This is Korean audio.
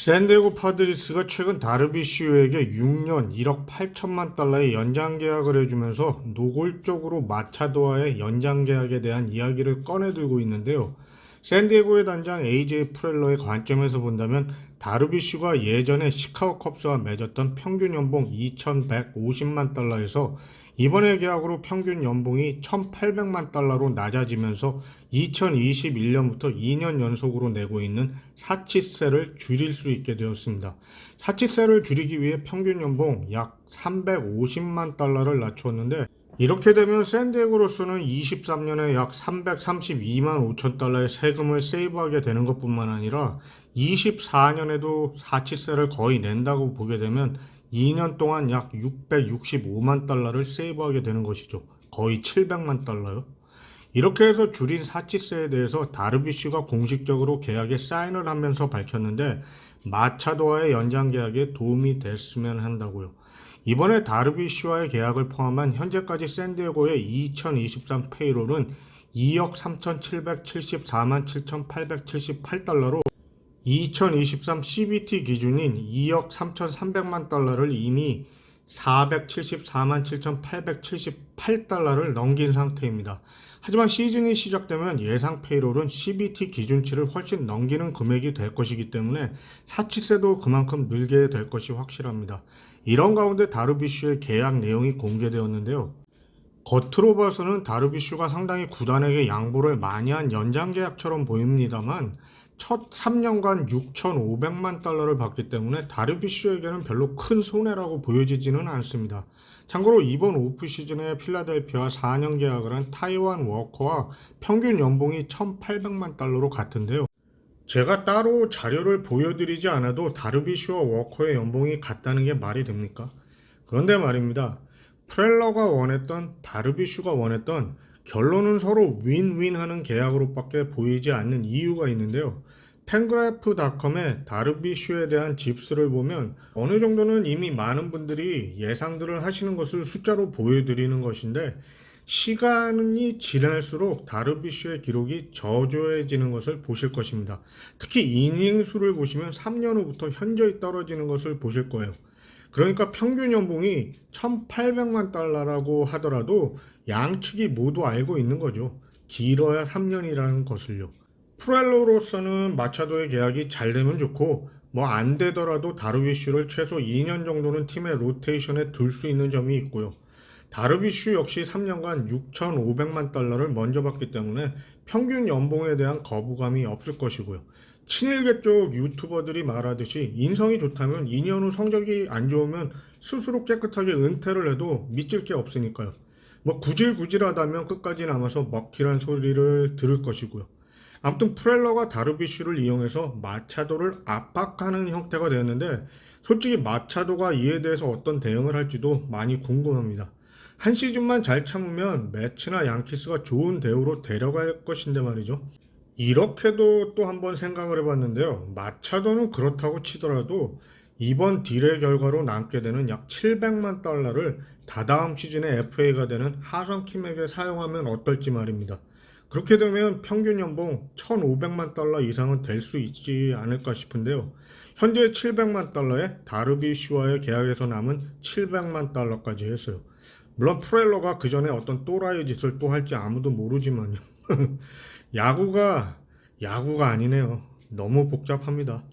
샌디에고 파드리스가 최근 다르비슈에게 6년 1억 8천만 달러의 연장 계약을 해주면서 노골적으로 마차도와의 연장 계약에 대한 이야기를 꺼내들고 있는데요. 샌디에고의 단장 AJ 프렐러의 관점에서 본다면 다르비슈가 예전에 시카고 컵스와 맺었던 평균 연봉 2,150만 달러에서 이번에 계약으로 평균 연봉이 1,800만 달러로 낮아지면서 2021년부터 2년 연속으로 내고 있는 사치세를 줄일 수 있게 되었습니다. 사치세를 줄이기 위해 평균 연봉 약 350만 달러를 낮추었는데, 이렇게 되면 샌디에고로서는 23년에 약 332만 5천 달러의 세금을 세이브하게 되는 것뿐만 아니라 24년에도 사치세를 거의 낸다고 보게 되면 2년 동안 약 665만 달러를 세이브하게 되는 것이죠. 거의 700만 달러요. 이렇게 해서 줄인 사치세에 대해서 다르비슈가 공식적으로 계약에 사인을 하면서 밝혔는데, 마차도와의 연장 계약에 도움이 됐으면 한다고요. 이번에 다르비슈와의 계약을 포함한 현재까지 샌디에고의 2023 페이롤은 2억 3,774만 7,878달러로 2023 CBT 기준인 2억 3,300만 달러를 이미 474만 7,878달러를 넘긴 상태입니다. 하지만 시즌이 시작되면 예상 페이롤은 CBT 기준치를 훨씬 넘기는 금액이 될 것이기 때문에 사치세도 그만큼 늘게 될 것이 확실합니다. 이런 가운데 다르비슈의 계약 내용이 공개되었는데요. 겉으로 봐서는 다르비슈가 상당히 구단에게 양보를 많이 한 연장 계약처럼 보입니다만, 첫 3년간 6,500만 달러를 받기 때문에 다르비슈에게는 별로 큰 손해라고 보여지지는 않습니다. 참고로 이번 오프 시즌에 필라델피아와 4년 계약을 한 타이완 워커와 평균 연봉이 1,800만 달러로 같은데요. 제가 따로 자료를 보여드리지 않아도 다르비슈와 워커의 연봉이 같다는 게 말이 됩니까? 그런데 말입니다. 프렐러가 원했던, 다르비슈가 원했던, 결론은 서로 윈윈하는 계약으로밖에 보이지 않는 이유가 있는데요. 팬그래프닷컴의 다르비슈에 대한 집수를 보면 어느 정도는 이미 많은 분들이 예상들을 하시는 것을 숫자로 보여드리는 것인데, 시간이 지날수록 다르비슈의 기록이 저조해지는 것을 보실 것입니다. 특히 이닝 수를 보시면 3년 후부터 현저히 떨어지는 것을 보실 거예요. 그러니까 평균 연봉이 1,800만 달러라고 하더라도 양측이 모두 알고 있는 거죠. 길어야 3년이라는 것을요. 프렐로로서는 마차도의 계약이 잘 되면 좋고, 뭐 안 되더라도 다르비슈를 최소 2년 정도는 팀의 로테이션에 둘 수 있는 점이 있고요. 다르비슈 역시 3년간 6,500만 달러를 먼저 받기 때문에 평균 연봉에 대한 거부감이 없을 것이고요. 친일계 쪽 유튜버들이 말하듯이 인성이 좋다면 2년 후 성적이 안 좋으면 스스로 깨끗하게 은퇴를 해도 믿질 게 없으니까요. 뭐 구질구질하다면 끝까지 남아서 먹튀란 소리를 들을 것이고요. 아무튼 프렐러가 다르비슈를 이용해서 마차도를 압박하는 형태가 되었는데, 솔직히 마차도가 이에 대해서 어떤 대응을 할지도 많이 궁금합니다. 한 시즌만 잘 참으면 매치나 양키스가 좋은 대우로 데려갈 것인데 말이죠. 이렇게도 또 한번 생각을 해봤는데요. 마차도는 그렇다고 치더라도 이번 딜의 결과로 남게 되는 약 700만 달러를 다다음 시즌에 FA가 되는 하성킴에게 사용하면 어떨지 말입니다. 그렇게 되면 평균 연봉 1,500만 달러 이상은 될 수 있지 않을까 싶은데요. 현재 700만 달러에 다르비슈와의 계약에서 남은 700만 달러까지 했어요. 물론 프렐러가 그 전에 어떤 또라이 짓을 또 할지 아무도 모르지만요. 야구가 아니네요. 너무 복잡합니다.